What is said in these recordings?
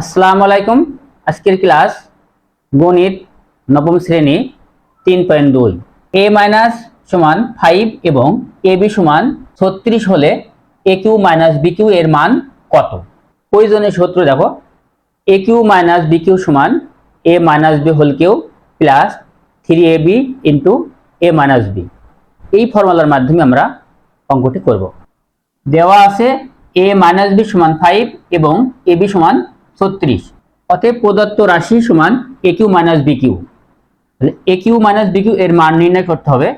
আসসালামু আলাইকুম। আজকের ক্লাস গণিত নবম শ্রেণী 3.2। a মাইনাস সমান 5 এবং ab সমান 36 হলে aq মাইনাস bq এর মান কত? প্রয়োজনীয় সূত্র দেখো, aq মাইনাস bq সমান a minus b whole cube plus 3ab into a minus b। এই ফর্মুলার মাধ্যমে আমরা অঙ্কটি করব। দেওয়া আছে a মাইনাস b সমান 5 এবং ab সমান 36। অতএব প্রদত্ত রাশি সমান aq মাইনাস bq। তাহলে aq মাইনাস bq এর মান নির্ণয় করতে হবে।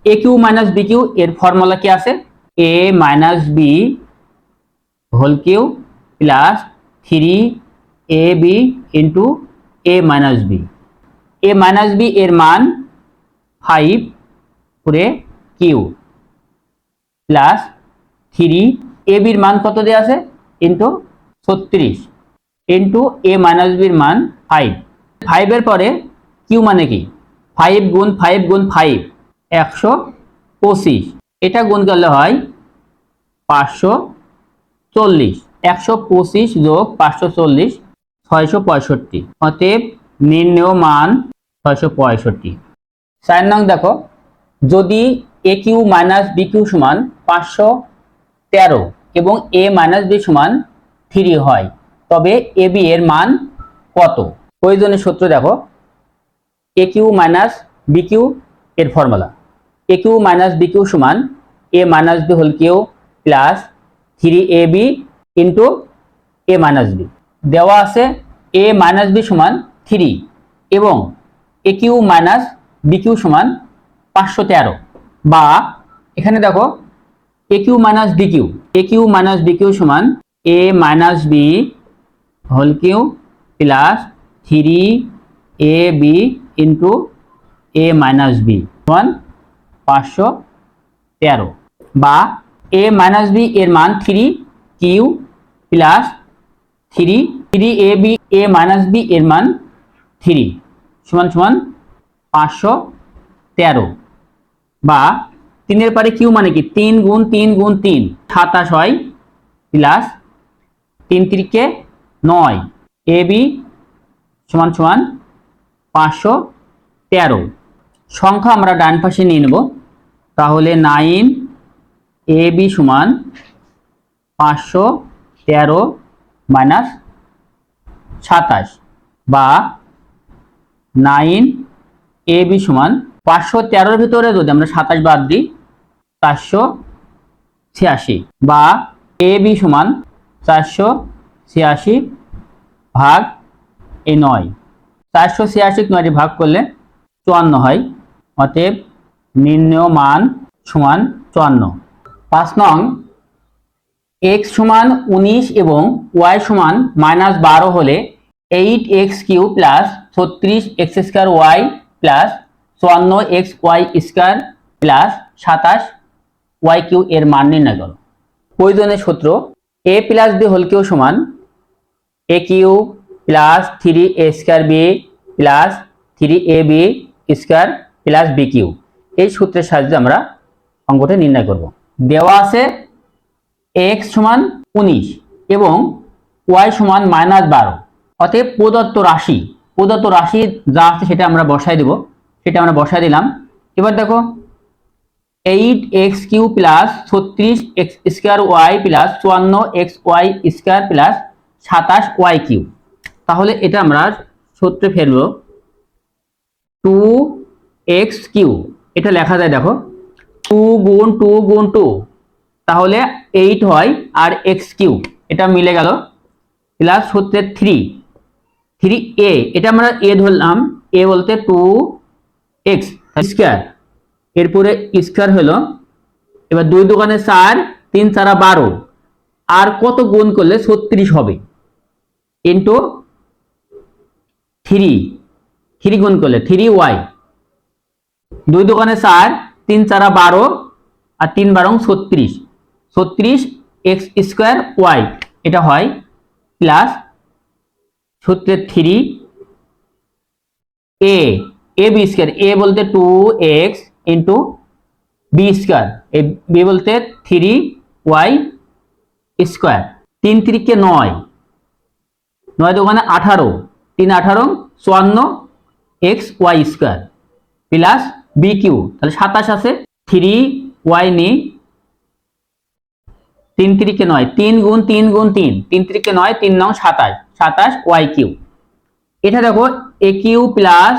aq মাইনাস bq এর ফর্মুলা কি আছে? a minus b whole cube plus 3ab into a minus b। a minus b এর মান 5 করে কিউ প্লাস 3ab এর মান কত দেওয়া আছে? Into 36 into a minus b এর মান 5। 5 এর পরে কিউ মানে কি? 5 গুণ 5 গুণ 5 125। এটা গুণ করলে হয় 540। 125 যোগ 540 665। অতএব নির্ণেয় মান 665। 4 নং দেখো, যদি aq মাইনাস bq সমান 513 এবং a মাইনাস b সমান 3 হয় তবে ab এর মান কত? প্রয়োজনীয় সূত্র দেখো, aq মাইনাস bq এর ফর্মুলা aq মাইনাস bq সমান a minus b whole cube plus 3ab into a minus b। দেওয়া আছে a মাইনাস b সমান 3 এবং aq মাইনাস bq সমান 513, বা এখানে দেখো aq মাইনাস bq সমান a minus b whole cube plus 3ab into a minus b সমান 513, বা a মাইনাস b এর মান 3 cube plus 3ab a minus b এর মান 3 সমান সমান 513, বা 3 এর পরে কিউ মানে কি? 3 গুণ 3 গুণ 3 27 হয় প্লাস 3 3 9 ab সমান সমান 513। সংখ্যা আমরা ডান পাশে নিয়ে নেব। তাহলে 9ab সমান 513 মাইনাস 27, বা 9ab সমান 513 ভিতরে যদি আমরা 27 বাদ দিই 486, বা ab সমান 486 ভাগ এই 9। 486 9 ভাগ করলে 54 হয়। অতএব নির্ণেয় মান সমান 54। 5 নং, x সমান 19 এবং y সমান -12 হলে 8x cube plus 36x square y plus 54x y square plus 27 y cube এর মান নির্ণয় করো। প্রয়োজনীয় সূত্র, a plus b whole cube সমান a cube plus 3a square b plus 3ab square plus b cube. এই সূত্রের সাহায্যে আমরা অঙ্কটা নির্ণয় করব। দেওয়া আছে x সমান 19 এবং y সমান -12। অতএব প্রদত্ত রাশি যা আছে সেটা আমরা বসাই দেব। সেটা আমরা বসাই দিলাম। এবার দেখো 8x cube plus 36x square y plus 54x y square plus 27y cube. তাহলে এটা আমরা সূত্রে ফেলবো 2x কিউ। এটা লেখা যায় দেখো 2 গুণ 2 গুণ 2, তাহলে 8 হয়, আর x কিউ এটা মিলে গেল প্লাস সূত্রে 3a, এটা আমরা a ধরলাম, a বলতে 2x স্কয়ার, এরপরে স্কয়ার হলো, এবার 2 দোকানে 4 3 4 12, আর কত গুণ করলে 36 হবে ইনটু 3 গুণ করলে 3y, 2 দোকানে 4 3 4 12 আর 3 12 36 x স্কয়ার y, এটা হয় প্লাস সূত্রে 3a b স্কয়ার, a বলতে 2x into b square, b বলতে 3y স্কয়ার, 3 3 9 9 দুগুণে 18, 3 18 54 X Y square plus B cube, তাহলে 27 আছে। 3y নি 3 3 9, 3 গুণ 3 গুণ 3, 3 3 9, 3 9 27, 27 ওয়াই কিউ। এটা দেখো A cube plus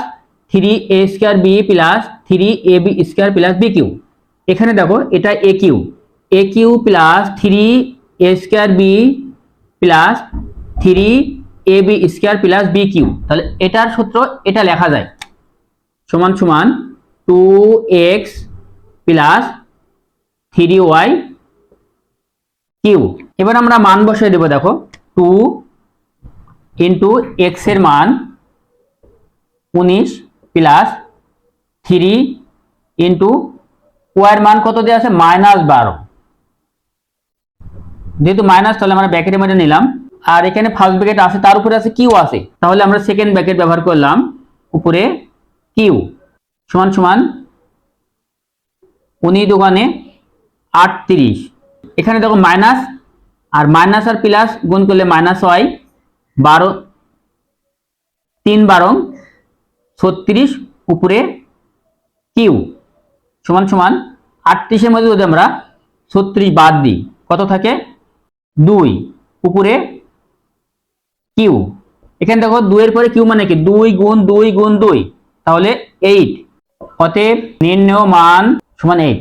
3a square B plus 3ab square plus B cube. এখানে দেখো এটা A cube plus 3a square B plus 3ab square plus B cube, তাহলে এটার সূত্র এটা লেখা যায় সমান সমান 2x প্লাস 3y কিউ। এবার আমরা মান বসিয়ে দেবো, দেখো 2 ইন্টু এক্স এর মান 19 প্লাস 3 ইন্টু ওয়াই এর মান কত দেওয়া আছে -12, যেহেতু মাইনাস তাহলে আমরা ব্র্যাকেটের মধ্যে নিলাম। আর এখানে ফার্স্ট ব্র্যাকেট আছে, তার উপরে আছে কিউ আছে, তাহলে আমরা সেকেন্ড ব্র্যাকেট ব্যবহার করলাম, উপরে কিউ সমান সমান 19 দুগুণে 38। এখানে দেখো মাইনাস আর মাইনাস আর প্লাস গুণ করলে মাইনাস হয় 12, 3 12 36 উপরে কিউ সমান সমান 38 মধ্যে যদি আমরা 36 বাদ দিই কত থাকে 2 উপরে কিউ। এখানে দেখো 2 এর পরে কিউ মানে কি 2 গুণ 2 গুণ 2, তাহলে 8। অতএব নির্ণেয় মান সমান 8।